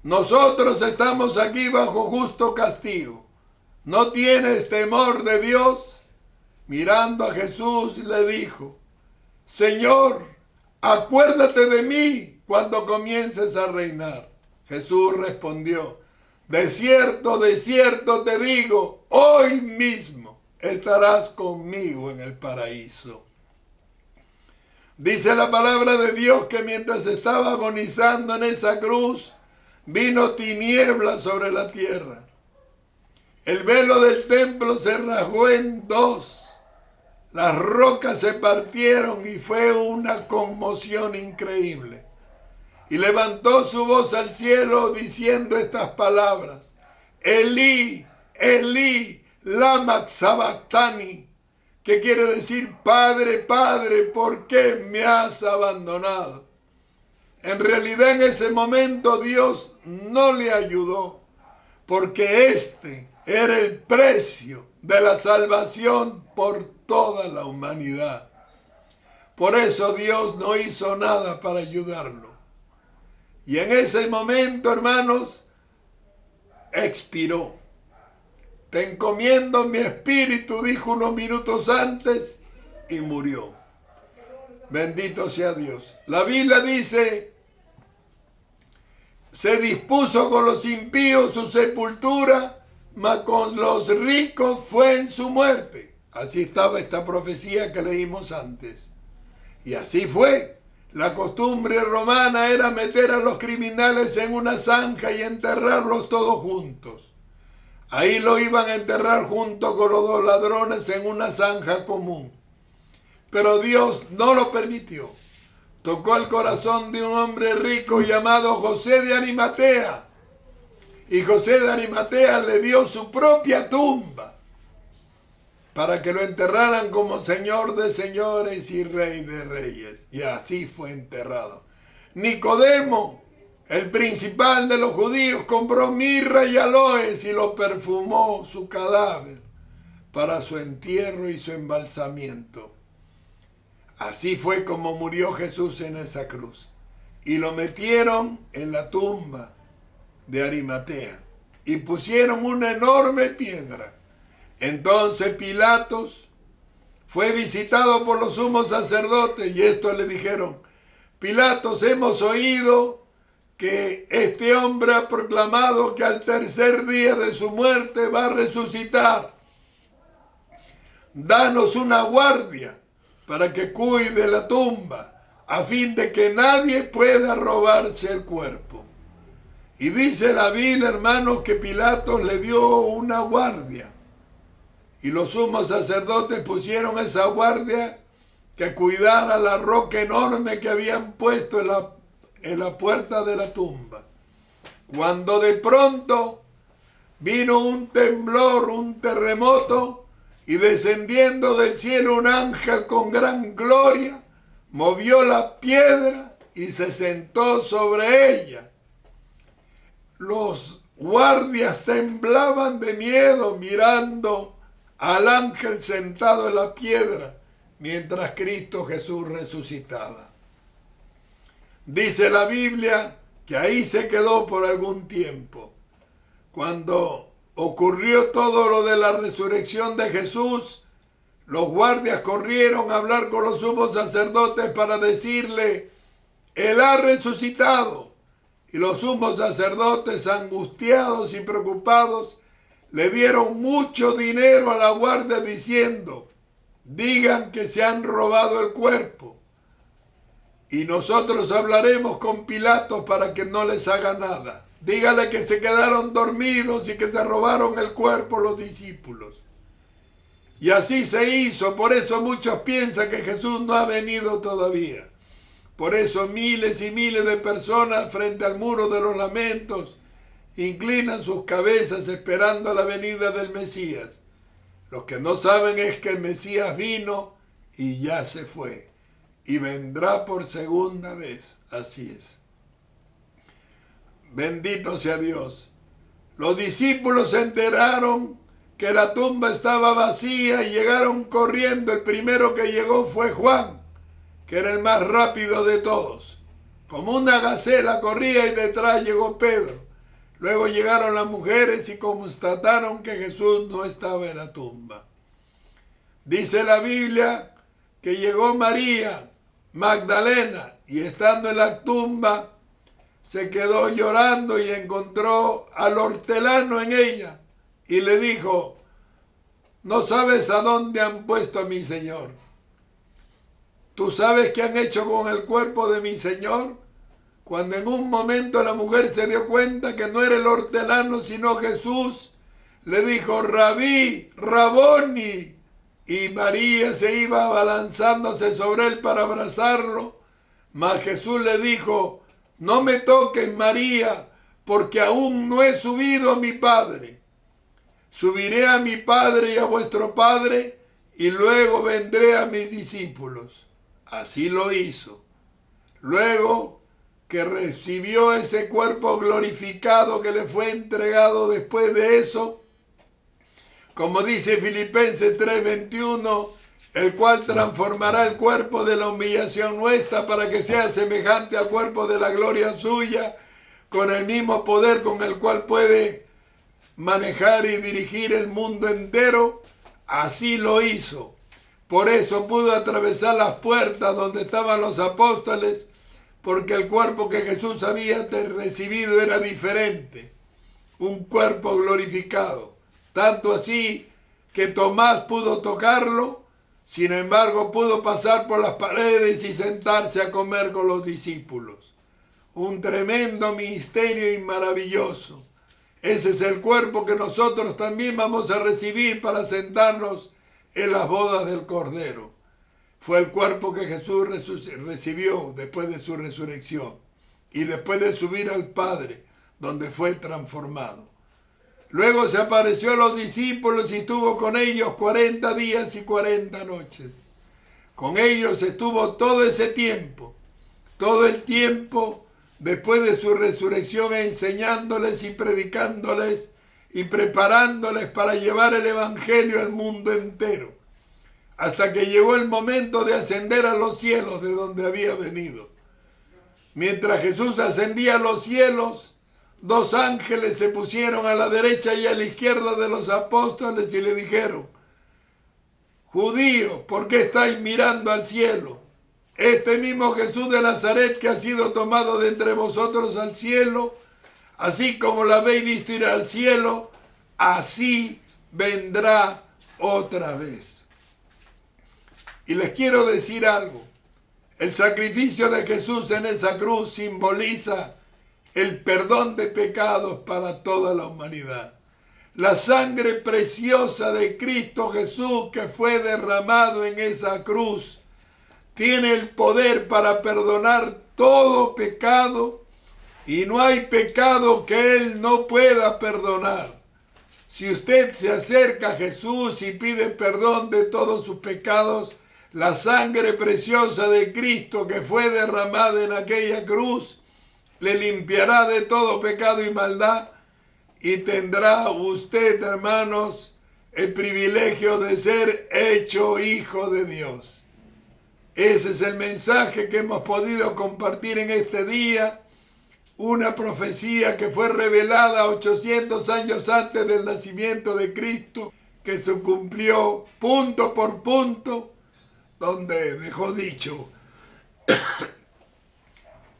nosotros estamos aquí bajo justo castigo. ¿No tienes temor de Dios? Mirando a Jesús le dijo: Señor, acuérdate de mí cuando comiences a reinar. Jesús respondió: de cierto te digo, hoy mismo estarás conmigo en el paraíso. Dice la palabra de Dios que mientras estaba agonizando en esa cruz, vino tiniebla sobre la tierra. El velo del templo se rasgó en dos. Las rocas se partieron y fue una conmoción increíble. Y levantó su voz al cielo diciendo estas palabras: Elí, Elí, lama sabactani, que quiere decir: Padre, Padre, ¿por qué me has abandonado? En realidad en ese momento Dios no le ayudó, porque este era el precio de la salvación por toda la humanidad. Por eso Dios no hizo nada para ayudarlo. Y en ese momento, hermanos, expiró. Te encomiendo mi espíritu, dijo unos minutos antes, y murió. Bendito sea Dios. La Biblia dice: se dispuso con los impíos su sepultura, mas con los ricos fue en su muerte. Así estaba esta profecía que leímos antes. Y así fue. La costumbre romana era meter a los criminales en una zanja y enterrarlos todos juntos. Ahí lo iban a enterrar junto con los dos ladrones en una zanja común. Pero Dios no lo permitió. Tocó el corazón de un hombre rico llamado José de Arimatea. Y José de Arimatea le dio su propia tumba para que lo enterraran como Señor de señores y Rey de reyes. Y así fue enterrado. Nicodemo, el principal de los judíos, compró mirra y aloes y lo perfumó su cadáver para su entierro y su embalsamiento. Así fue como murió Jesús en esa cruz. Y lo metieron en la tumba de Arimatea y pusieron una enorme piedra. Entonces Pilatos fue visitado por los sumos sacerdotes y estos le dijeron: Pilatos, hemos oído que este hombre ha proclamado que al tercer día de su muerte va a resucitar. Danos una guardia para que cuide la tumba, a fin de que nadie pueda robarse el cuerpo. Y dice la Biblia, hermanos, que Pilatos le dio una guardia. Y los sumos sacerdotes pusieron esa guardia que cuidara la roca enorme que habían puesto en la puerta de la tumba. Cuando de pronto vino un temblor, un terremoto, y descendiendo del cielo un ángel con gran gloria, movió la piedra y se sentó sobre ella. Los guardias temblaban de miedo mirando al ángel sentado en la piedra mientras Cristo Jesús resucitaba. Dice la Biblia que ahí se quedó por algún tiempo. Cuando ocurrió todo lo de la resurrección de Jesús, los guardias corrieron a hablar con los sumos sacerdotes para decirle: Él ha resucitado. Y los sumos sacerdotes, angustiados y preocupados, le dieron mucho dinero a la guardia diciendo: digan que se han robado el cuerpo y nosotros hablaremos con Pilatos para que no les haga nada. Dígale que se quedaron dormidos y que se robaron el cuerpo los discípulos. Y así se hizo. Por eso muchos piensan que Jesús no ha venido todavía. Por eso miles y miles de personas frente al muro de los lamentos inclinan sus cabezas esperando la venida del Mesías. Lo que no saben es que el Mesías vino y ya se fue. Y vendrá por segunda vez. Así es. Bendito sea Dios. Los discípulos se enteraron que la tumba estaba vacía y llegaron corriendo. El primero que llegó fue Juan, que era el más rápido de todos. Como una gacela corría y detrás llegó Pedro. Luego llegaron las mujeres y constataron que Jesús no estaba en la tumba. Dice la Biblia que llegó María Magdalena y estando en la tumba se quedó llorando y encontró al hortelano en ella y le dijo: no sabes a dónde han puesto a mi Señor. ¿Tú sabes qué han hecho con el cuerpo de mi Señor? Cuando en un momento la mujer se dio cuenta que no era el hortelano sino Jesús, le dijo: Rabí, Raboni. Y María se iba abalanzándose sobre él para abrazarlo, mas Jesús le dijo: no me toques, María, porque aún no he subido a mi Padre. Subiré a mi Padre y a vuestro Padre, y luego vendré a mis discípulos. Así lo hizo. Luego que recibió ese cuerpo glorificado que le fue entregado después de eso, como dice Filipenses 3:21, el cual transformará el cuerpo de la humillación nuestra para que sea semejante al cuerpo de la gloria suya, con el mismo poder con el cual puede manejar y dirigir el mundo entero. Así lo hizo. Por eso pudo atravesar las puertas donde estaban los apóstoles, porque el cuerpo que Jesús había recibido era diferente, un cuerpo glorificado. Tanto así que Tomás pudo tocarlo, sin embargo pudo pasar por las paredes y sentarse a comer con los discípulos. Un tremendo misterio y maravilloso. Ese es el cuerpo que nosotros también vamos a recibir para sentarnos en las bodas del Cordero. Fue el cuerpo que Jesús recibió después de su resurrección y después de subir al Padre, donde fue transformado. Luego se apareció a los discípulos y estuvo con ellos 40 días y 40 noches. Con ellos estuvo todo ese tiempo, todo el tiempo después de su resurrección, enseñándoles y predicándoles y preparándoles para llevar el Evangelio al mundo entero, hasta que llegó el momento de ascender a los cielos de donde había venido. Mientras Jesús ascendía a los cielos, dos ángeles se pusieron a la derecha y a la izquierda de los apóstoles y le dijeron: judíos, ¿por qué estáis mirando al cielo? Este mismo Jesús de Nazaret que ha sido tomado de entre vosotros al cielo, así como lo habéis visto ir al cielo, así vendrá otra vez. Y les quiero decir algo. El sacrificio de Jesús en esa cruz simboliza el perdón de pecados para toda la humanidad. La sangre preciosa de Cristo Jesús que fue derramado en esa cruz tiene el poder para perdonar todo pecado y no hay pecado que Él no pueda perdonar. Si usted se acerca a Jesús y pide perdón de todos sus pecados, la sangre preciosa de Cristo que fue derramada en aquella cruz le limpiará de todo pecado y maldad y tendrá usted, hermanos, el privilegio de ser hecho hijo de Dios. Ese es el mensaje que hemos podido compartir en este día, una profecía que fue revelada 800 años antes del nacimiento de Cristo, que se cumplió punto por punto, donde dejó dicho: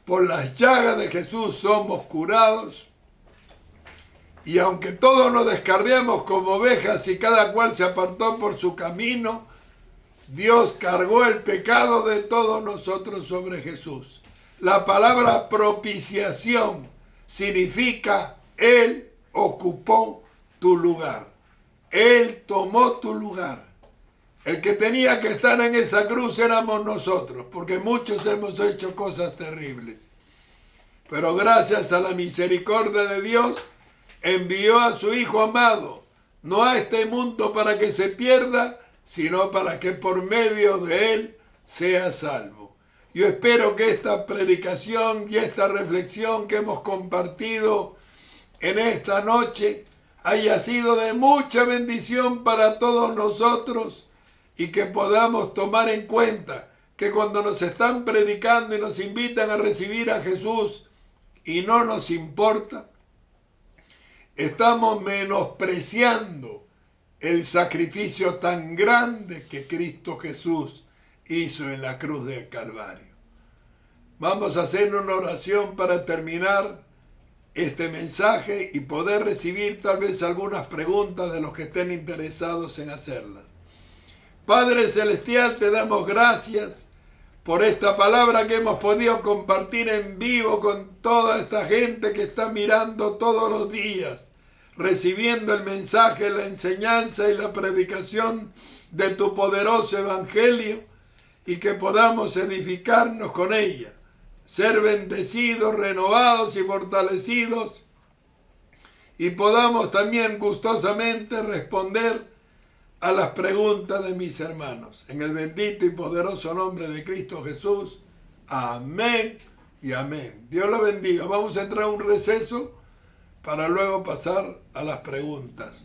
por las llagas de Jesús somos curados, y aunque todos nos descarriamos como ovejas y cada cual se apartó por su camino, Dios cargó el pecado de todos nosotros sobre Jesús. La palabra propiciación significa Él ocupó tu lugar. Él tomó tu lugar. El que tenía que estar en esa cruz éramos nosotros, porque muchos hemos hecho cosas terribles. Pero gracias a la misericordia de Dios, envió a su Hijo amado, no a este mundo para que se pierda, sino para que por medio de Él sea salvo. Yo espero que esta predicación y esta reflexión que hemos compartido en esta noche haya sido de mucha bendición para todos nosotros y que podamos tomar en cuenta que cuando nos están predicando y nos invitan a recibir a Jesús y no nos importa, estamos menospreciando el sacrificio tan grande que Cristo Jesús hizo en la cruz del Calvario. Vamos a hacer una oración para terminar este mensaje y poder recibir tal vez algunas preguntas de los que estén interesados en hacerlas. Padre Celestial, te damos gracias por esta palabra que hemos podido compartir en vivo con toda esta gente que está mirando todos los días, recibiendo el mensaje, la enseñanza y la predicación de tu poderoso evangelio, y que podamos edificarnos con ella, ser bendecidos, renovados y fortalecidos, y podamos también gustosamente responder a las preguntas de mis hermanos. En el bendito y poderoso nombre de Cristo Jesús. Amén y amén. Dios lo bendiga. Vamos a entrar a un receso para luego pasar a las preguntas.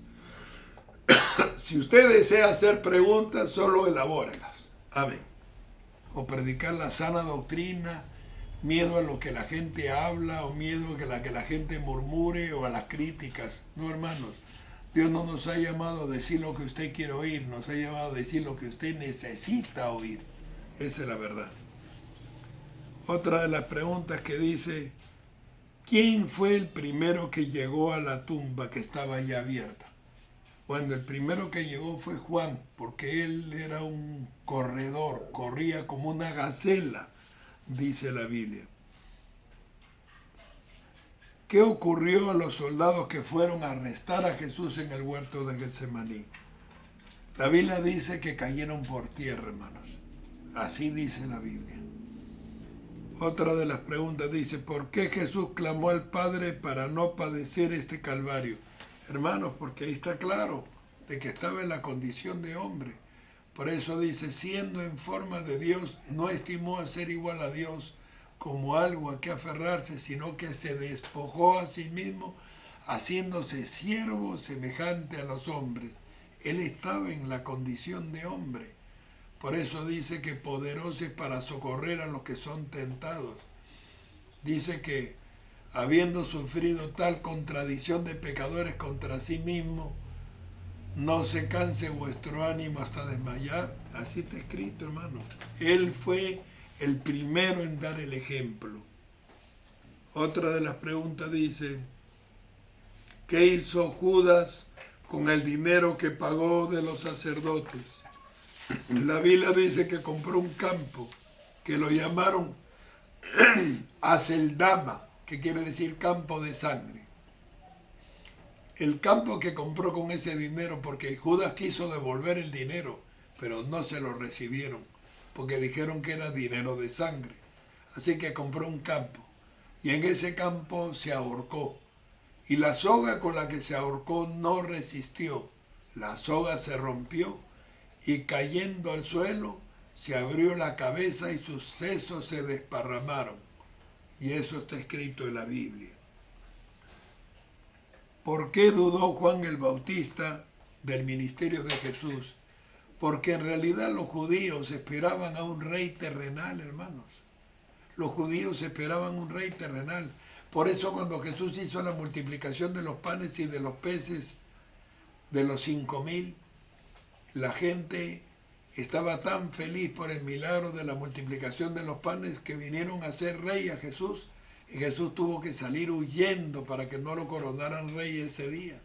Si usted desea hacer preguntas, solo elabórelas. Amén. O predicar la sana doctrina, miedo a lo que la gente habla, o miedo a que la gente murmure, o a las críticas. No, hermanos. Dios no nos ha llamado a decir lo que usted quiere oír, nos ha llamado a decir lo que usted necesita oír. Esa es la verdad. Otra de las preguntas que dice, ¿quién fue el primero que llegó a la tumba que estaba ya abierta? Bueno, el primero que llegó fue Juan, porque él era un corredor, corría como una gacela, dice la Biblia. ¿Qué ocurrió a los soldados que fueron a arrestar a Jesús en el huerto de Getsemaní? La Biblia dice que cayeron por tierra, hermanos. Así dice la Biblia. Otra de las preguntas dice, ¿por qué Jesús clamó al Padre para no padecer este calvario? Hermanos, porque ahí está claro de que estaba en la condición de hombre. Por eso dice, siendo en forma de Dios, no estimó a ser igual a Dios como algo a que aferrarse, sino que se despojó a sí mismo, haciéndose siervo semejante a los hombres. Él estaba en la condición de hombre. Por eso dice que poderoso es para socorrer a los que son tentados. Dice que habiendo sufrido tal contradicción de pecadores contra sí mismo, no se canse vuestro ánimo hasta desmayar. Así está escrito, hermano. Él fue el primero en dar el ejemplo. Otra de las preguntas dice, ¿qué hizo Judas con el dinero que pagó de los sacerdotes? La Biblia dice que compró un campo que lo llamaron Aceldama, que quiere decir campo de sangre. El campo que compró con ese dinero, porque Judas quiso devolver el dinero, pero no se lo recibieron, porque dijeron que era dinero de sangre. Así que compró un campo, y en ese campo se ahorcó. Y la soga con la que se ahorcó no resistió. La soga se rompió, y cayendo al suelo, se abrió la cabeza y sus sesos se desparramaron. Y eso está escrito en la Biblia. ¿Por qué dudó Juan el Bautista del ministerio de Jesús? Porque en realidad los judíos esperaban a un rey terrenal, hermanos. Los judíos esperaban un rey terrenal. Por eso cuando Jesús hizo la multiplicación de los panes y de los peces, de los 5,000, la gente estaba tan feliz por el milagro de la multiplicación de los panes que vinieron a ser rey a Jesús. Y Jesús tuvo que salir huyendo para que no lo coronaran rey ese día.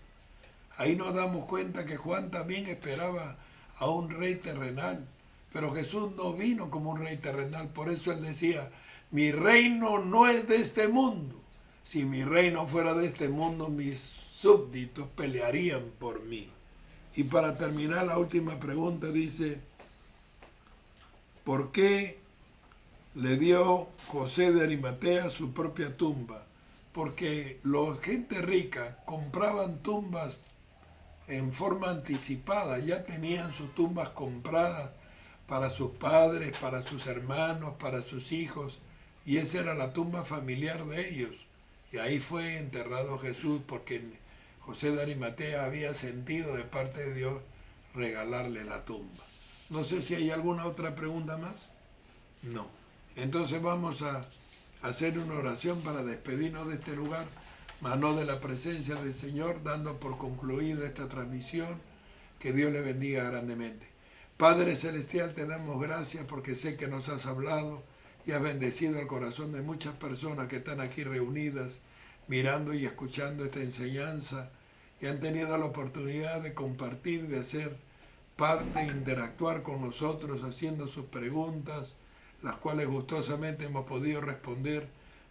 Ahí nos damos cuenta que Juan también esperaba a un rey terrenal. Pero Jesús no vino como un rey terrenal. Por eso él decía, mi reino no es de este mundo. Si mi reino fuera de este mundo, mis súbditos pelearían por mí. Y para terminar, la última pregunta dice, ¿por qué le dio José de Arimatea su propia tumba? Porque la gente rica compraban tumbas en forma anticipada, ya tenían sus tumbas compradas para sus padres, para sus hermanos, para sus hijos, y esa era la tumba familiar de ellos. Y ahí fue enterrado Jesús porque José de Arimatea había sentido de parte de Dios regalarle la tumba. No sé si hay alguna otra pregunta más. No. Entonces vamos a hacer una oración para despedirnos de este lugar, mas no de la presencia del Señor, dando por concluida esta transmisión. Que Dios le bendiga grandemente. Padre Celestial, te damos gracias porque sé que nos has hablado y has bendecido el corazón de muchas personas que están aquí reunidas, mirando y escuchando esta enseñanza, y han tenido la oportunidad de compartir, de hacer parte, interactuar con nosotros, haciendo sus preguntas, las cuales gustosamente hemos podido responder.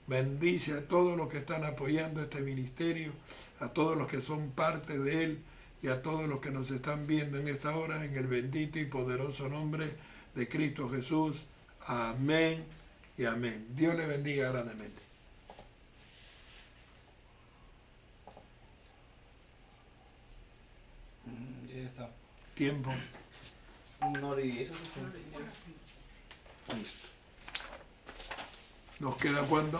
Bendice a todos los que están apoyando este ministerio, a todos los que son parte de él, y a todos los que nos están viendo en esta hora, en el bendito y poderoso nombre de Cristo Jesús. Amén y amén. Dios le bendiga grandemente. Ya está. Tiempo. Una hora y 10. Listo. ¿Nos queda cuándo?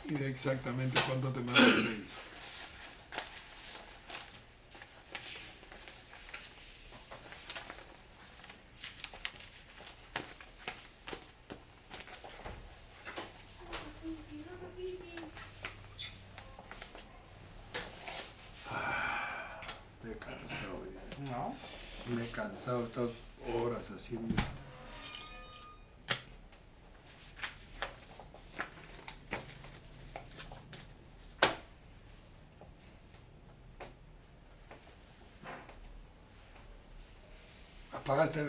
Y de exactamente cuánto te mando a pedir. Me he cansado ya. No. Me he cansado estas horas haciendo. Apagaste